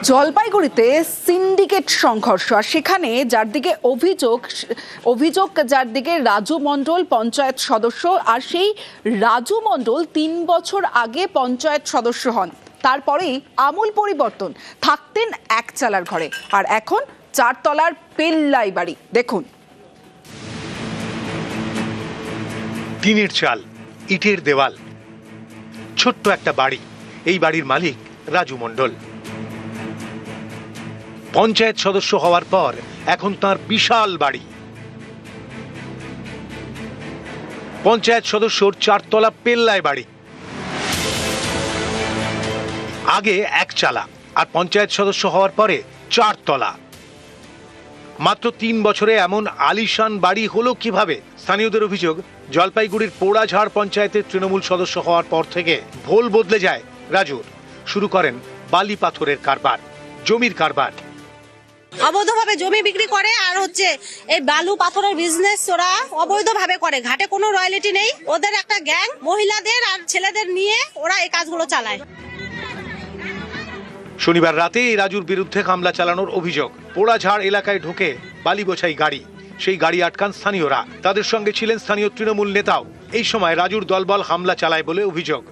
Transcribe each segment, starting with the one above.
জলপাইগুড়িতে সিন্ডিকেট সংঘর্ষ, আর সেখানে যার দিকে অভিযোগ যার দিকে রাজু মণ্ডল পঞ্চায়েত সদস্য, আর সেই রাজু মণ্ডল ৩ বছর আগে পঞ্চায়েত সদস্য হন। তারপরেই আমূল পরিবর্তন, থাকতেন একচালার ঘরে আর এখন 4 তলার পেল্লাই বাড়ি। দেখুন, টিনের চাল, ইটের দেওয়াল, ছোট্ট একটা বাড়ি। এই বাড়ির মালিক রাজু মণ্ডল। পঞ্চায়েত সদস্য হওয়ার পর এখন তার বিশাল বাড়ি। পঞ্চায়েত সদস্যর 4 তলা পেল্লায় বাড়ি। আগে 1 চালা, আর পঞ্চায়েত সদস্য হওয়ার পরে 4 তলা। মাত্র 3 বছরে এমন আলিশান বাড়ি হলো কিভাবে? স্থানীয়দের অভিযোগ, জলপাইগুড়ির পোড়াঝাড় পঞ্চায়েতের তৃণমূল সদস্য হওয়ার পর থেকে ভোল বদলে যায় রাজুর। শুরু করেন বালি পাথরের কারবার, জমির কারবার। অবৈধভাবে জমি বিক্রি করে, আর হচ্ছে এই বালু পাথরের বিজনেস ওরা অবৈধভাবে করে। ঘাটে কোনো রয়্যালিটি নেই। ওদের একটা গ্যাং, মহিলাদের আর ছেলেদের নিয়ে ওরা এই কাজগুলো চালায়। শনিবার রাতে এই রাজুর বিরুদ্ধে হামলা চালানোর অভিযোগ। পোড়াঝাড় এলাকায় ঢুকে বালি বোঝাই গাড়ি, সেই গাড়ি আটকান স্থানীয়রা। তাদের সঙ্গে ছিলেন স্থানীয় তৃণমূল নেতাও। এই সময় রাজুর দলবল হামলা চালায় বলে অভিযোগ।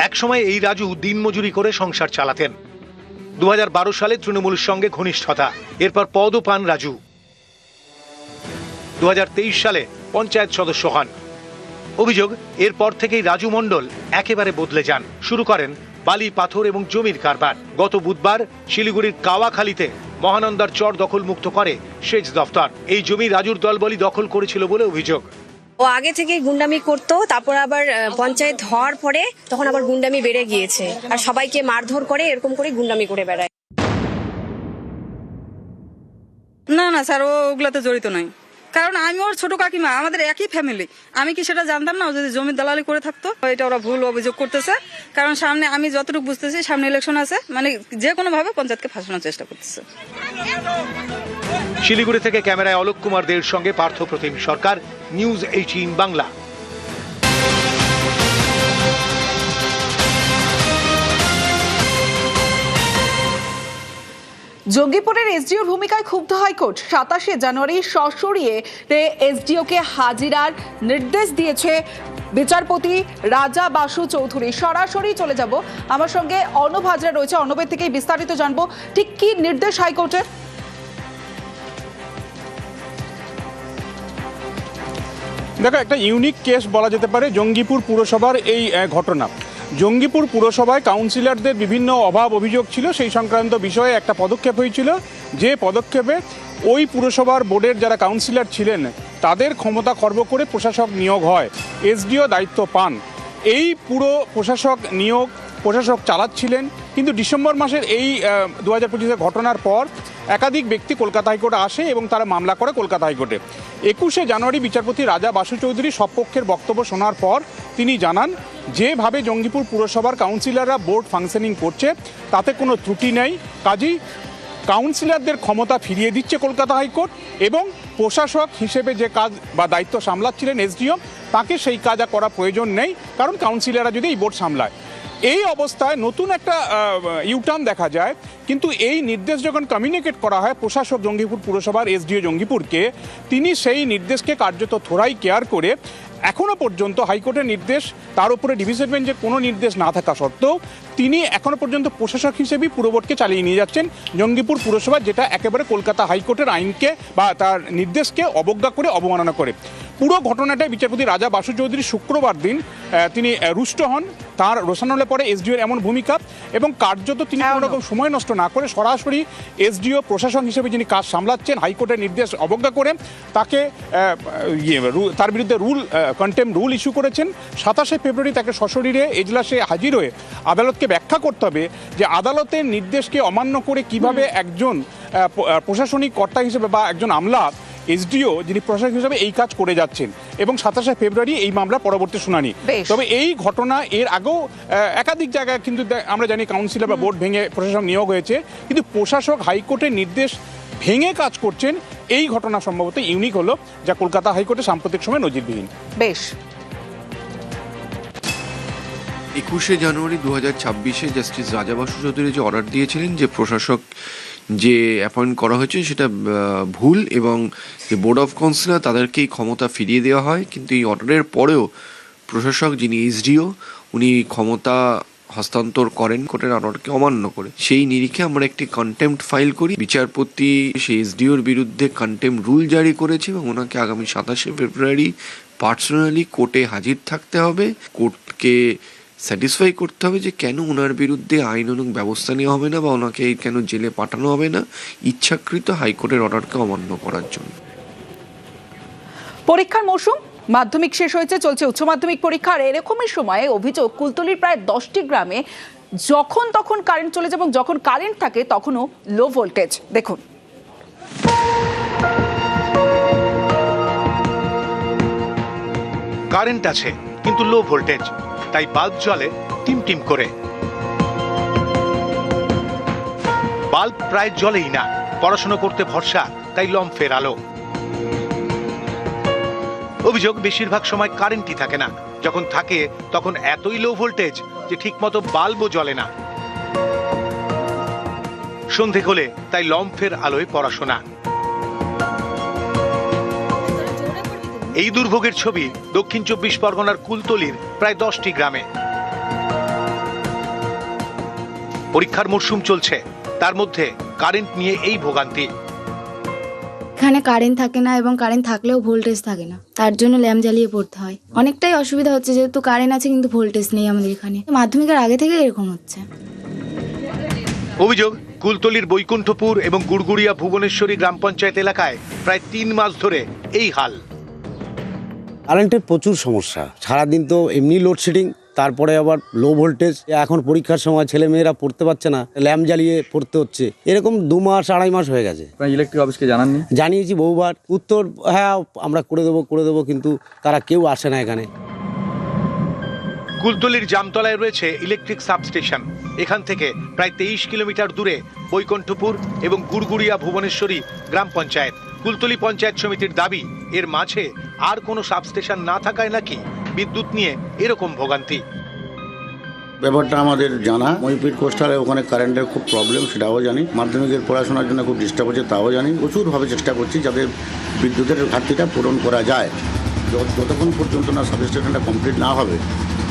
একসময় এই রাজু দিনমজুরি করে সংসার চালাতেন। 2012 সালে তৃণমূলের সঙ্গে ঘনিষ্ঠতা, এরপর পদও পান রাজু। 2023 সালে পঞ্চায়েত সদস্য হন। অভিযোগ, এরপর থেকেই রাজু মণ্ডল একেবারে বদলে যান। শুরু করেন বালি পাথর এবং জমির কারবার। গত বুধবার শিলিগুড়ির কাওয়াখালীতে মহানন্দার চর দখল মুক্ত করে সেচ দফতর। এই জমি রাজুর দলবলই দখল করেছিল বলে অভিযোগ। ও আগে থেকে গুন্ডামি করতো, তারপর আবার পঞ্চায়েত হওয়ার পরে তখন আবার গুন্ডামি বেড়ে গিয়েছে, আর সবাইকে মারধর করে, এরকম করে গুন্ডামি করে বেড়ায়। না না স্যার, ওগুলাতে জড়িত নাই। কারণ আমি ওর ছোট কাকিমা, আমাদের একই ফ্যামিলি। আমি কি সেটা জানতাম না? ও যদি জমির দালালি করে থাকতো? এটা ওরা ভুল অভিযোগ করতেছে। কারণ সামনে, আমি যতটুকু বুঝতেছি, সামনে ইলেকশন আছে, মানে যে কোনো ভাবে পঞ্চায়েতকে ফাঁসানোর চেষ্টা করতেছে। শিলিগুড়ি থেকে ক্যামেরায় অলোক কুমার দের সঙ্গে পার্থ প্রতিম সরকার, নিউজ 18 বাংলা। জঙ্গিপুরের এসডিওর ভূমিকায় ক্ষুব্ধ হাইকোর্ট। 27 জানুয়ারি সশরীরে এসডিওকে হাজিরার নির্দেশ দিয়েছে বিচারপতি রাজা বাসু চৌধুরী। সরাসরি চলে যাব, আমার সঙ্গে অর্ণব হাজরা রয়েছে। অর্ণবের থেকেই বিস্তারিত জানবো, ঠিক কি নির্দেশ হাইকোর্টের? দেখো, একটা ইউনিক কেস বলা যেতে পারে জঙ্গিপুর পুরসভার এই ঘটনা। জঙ্গিপুর পুরসভায় কাউন্সিলরদের বিভিন্ন অভাব অভিযোগ ছিল, সেই সংক্রান্ত বিষয়ে একটা পদক্ষেপ হয়েছিল। যে পদক্ষেপে ওই পুরসভার বোর্ডের যারা কাউন্সিলর ছিলেন তাদের ক্ষমতা খর্ব করে প্রশাসক নিয়োগ হয়, এসডিও দায়িত্ব পান। এই পুরো প্রশাসক চালাচ্ছিলেন। কিন্তু ডিসেম্বর মাসের এই 2025 ঘটনার পর একাধিক ব্যক্তি কলকাতা হাইকোর্টে আসে এবং তারা মামলা করে কলকাতা হাইকোর্টে। 21 জানুয়ারি বিচারপতি রাজা বাসু চৌধুরী সবপক্ষের বক্তব্য শোনার পর তিনি জানান, যেভাবে জঙ্গিপুর পুরসভার কাউন্সিলররা বোর্ড ফাংশনিং করছে তাতে কোনো ত্রুটি নেই। কাজেই কাউন্সিলরদের ক্ষমতা ফিরিয়ে দিচ্ছে কলকাতা হাইকোর্ট, এবং প্রশাসক হিসেবে যে কাজ বা দায়িত্ব সামলাচ্ছিলেন এসডিও, তাকে সেই কাজ করা প্রয়োজন নেই, কারণ কাউন্সিলররা যদি এই বোর্ড সামলায়। এই অবস্থায় নতুন একটা ইউটার্ন দেখা যায়। কিন্তু এই নির্দেশ যখন কমিউনিকেট করা হয় প্রশাসক জঙ্গিপুর পুরসভার এসডিও জঙ্গিপুরকে, তিনি সেই নির্দেশকে কার্যত থোড়াই কেয়ার করে এখনও পর্যন্ত হাইকোর্টের নির্দেশ, তার উপরে ডিভিশন বেঞ্চের কোনো নির্দেশ না থাকা সত্ত্বেও তিনি এখনও পর্যন্ত প্রশাসক হিসেবেই পুরো বোর্ডকে চালিয়ে নিয়ে যাচ্ছেন জঙ্গিপুর পুরসভা, যেটা একেবারে কলকাতা হাইকোর্টের আইনকে বা তার নির্দেশকে অবজ্ঞা করে, অবমাননা করে। পুরো ঘটনাটাই বিচারপতি রাজা বাসু চৌধুরী শুক্রবার দিন তিনি রুষ্ট হন। তার রোশানলে পরে এসডিওর এমন ভূমিকা, এবং কার্যত তিনি কোনো রকম সময় নষ্ট না করে সরাসরি এসডিও প্রশাসন হিসেবে যিনি কাজ সামলাচ্ছেন হাইকোর্টের নির্দেশ অবজ্ঞা করে তাকে তার বিরুদ্ধে কন্টেম্প রুল ইস্যু করেছেন। 27 ফেব্রুয়ারি তাকে সশরীরে এজলাসে হাজির হয়ে আদালতকে ব্যাখ্যা করতে হবে যে আদালতের নির্দেশকে অমান্য করে কিভাবে একজন প্রশাসনিক কর্তা হিসেবে বা একজন আমলা এসডিও যিনি প্রশাসক হিসেবে এই কাজ করে যাচ্ছেন। এবং 27 ফেব্রুয়ারি এই মামলা পরবর্তী শুনানি। তবে এই ঘটনা এর আগেও একাধিক জায়গায় কিন্তু আমরা জানি কাউন্সিলর বা বোর্ড ভেঙে প্রশাসক নিয়োগ হয়েছে, কিন্তু প্রশাসক হাইকোর্টের নির্দেশ ভেঙে কাজ করছেন। এই ঘটনা সম্ভবত ইউনিক হলো, যা কলকাতা হাইকোর্টে সাম্প্রতিক সময় নজিরবিহীন। বেশ। 21শে জানুয়ারি 2026-এ জাস্টিস রাজা বসু চৌধুরী যে অর্ডার দিয়েছিলেন যে প্রশাসক যে অ্যাপয়েন্ট করা হয়েছে সেটা ভুল এবং যে বোর্ড অফ কাউন্সিলর তাদেরকেই ক্ষমতা ফিরিয়ে দেওয়া হয়, কিন্তু এই অর্ডারের পরেও প্রশাসক যিনি এসডিও উনি ক্ষমতা হস্তান্তর করেন কোর্টের অর্ডারকে অমান্য করে। সেই নিরিখে আমরা একটি কন্টেম্পট ফাইল করি। বিচারপতি সেই এসডিওর বিরুদ্ধে কন্টেম্পট রুল জারি করেছে এবং ওনাকে আগামী 27শে ফেব্রুয়ারি পার্সোনালি কোর্টে হাজির থাকতে হবে। কোর্টকে স্যাটিসফাই করতে হবে যে কেন ওনার বিরুদ্ধে আইনানুগ ব্যবস্থা নেওয়া হবে না বা ওনাকে কেন জেলে পাঠানো হবে না ইচ্ছাকৃত হাইকোর্টের অর্ডারকে অমান্য করার জন্য। পরীক্ষার মৌসুম, মাধ্যমিক শেষ হয়েছে, চলছে উচ্চ মাধ্যমিক পরীক্ষার এরকমই সময়ে অভিযোগ কুলতলির প্রায় 10টি গ্রামে যখন তখন কারেন্ট চলে যায় এবং যখন কারেন্ট থাকে তখনও লো ভোল্টেজ। দেখুন। কারেন্ট আছে কিন্তু লো ভোল্টেজ, তাই বাল্ব জ্বলে টিম টিম করে। বাল্ব প্রায় জ্বলেই না, পড়াশোনা করতে ভরসা, তাই লম্ফের আলো। অভিযোগ বেশিরভাগ সময় কারেন্টই থাকে না, যখন থাকে তখন এতই লো ভোল্টেজ যে ঠিকমতো বাল্বও জ্বলে না। সন্ধে হলে তাই লম্ফের আলোয় পড়াশোনা। এই দুর্ভোগের ছবি দক্ষিণ 24 পরগনার কুলতলির প্রায় 10টি গ্রামে। পরীক্ষার মরশুম চলছে, তার মধ্যে কারেন্ট নিয়ে এই ভোগান্তি। এখানে কারেন্ট থাকে না এবং কারেন্ট থাকলেও ভোল্টেজ থাকে না, তার জন্য ল্যাম্প জ্বালিয়ে পড়তে হয়। অনেকটাই অসুবিধা হচ্ছে যেহেতু কারেন্ট আছে কিন্তু ভোল্টেজ নেই আমাদের এখানে। মাধ্যমিকের আগে থেকে এরকম হচ্ছে। অভিযোগ কুলতলির বৈকুণ্ঠপুর এবং গুড়গুড়িয়া ভুবনেশ্বরী গ্রাম পঞ্চায়েত এলাকায় প্রায় 3 মাস ধরে এই হাল। কারেন্টের প্রচুর সমস্যা, সারাদিন তো এমনি লোডশেডিং, তারপরে আবার লো ভোল্টেজ। এখন পরীক্ষার সময় ছেলে মেয়েরা পড়তে পারছে না, ল্যাম্প জ্বালিয়ে পড়তে হচ্ছে। এরকম 2 মাস 2.5 মাস হয়ে গেছে। ইলেকট্রিক অফিসকে জানাননি? জানিয়েছি বহুবার, উত্তর হ্যাঁ আমরা করে দেবো, কিন্তু তারা কেউ আসে না এখানে। কুলতলির জামতলায় রয়েছে ইলেকট্রিক সাবস্টেশন। এখান থেকে প্রায় 23 কিলোমিটার দূরে বৈকুণ্ঠপুর এবং গুড়গুড়িয়া ভুবনেশ্বরী গ্রাম পঞ্চায়েত। কুলতলি পঞ্চায়েত সমিতির দাবি এর মাঝে আর কোনো সাবস্টেশন না থাকায় নাকি বিদ্যুৎ নিয়ে এরকম ভোগান্তি। ব্যাপারটা আমাদের জানা, মহিপীর কোস্টালে ওখানে কারেন্টের খুব প্রবলেম, সেটাও জানি। মাধ্যমিকের পড়াশোনার জন্য খুব ডিস্টার্ব হচ্ছে, তাও জানি। প্রচুরভাবে চেষ্টা করছি যাতে বিদ্যুতের ঘাটতিটা পূরণ করা যায়। যতক্ষণ পর্যন্ত না সাবস্টেশনটা কমপ্লিট না হবে,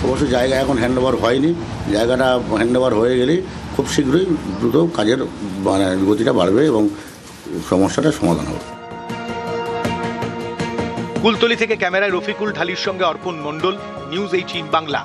অবশ্য জায়গা এখন হ্যান্ডওভার হয়নি, জায়গাটা হ্যান্ডওভার হয়ে গেলেই খুব শীঘ্রই দ্রুত কাজের গতিটা বাড়বে এবং সমস্যাটা সমাধান হবে। কুলতলি থেকে ক্যামেরায় রফিকুল ঢালির সঙ্গে অর্পণ মণ্ডল, নিউজ 18 বাংলা।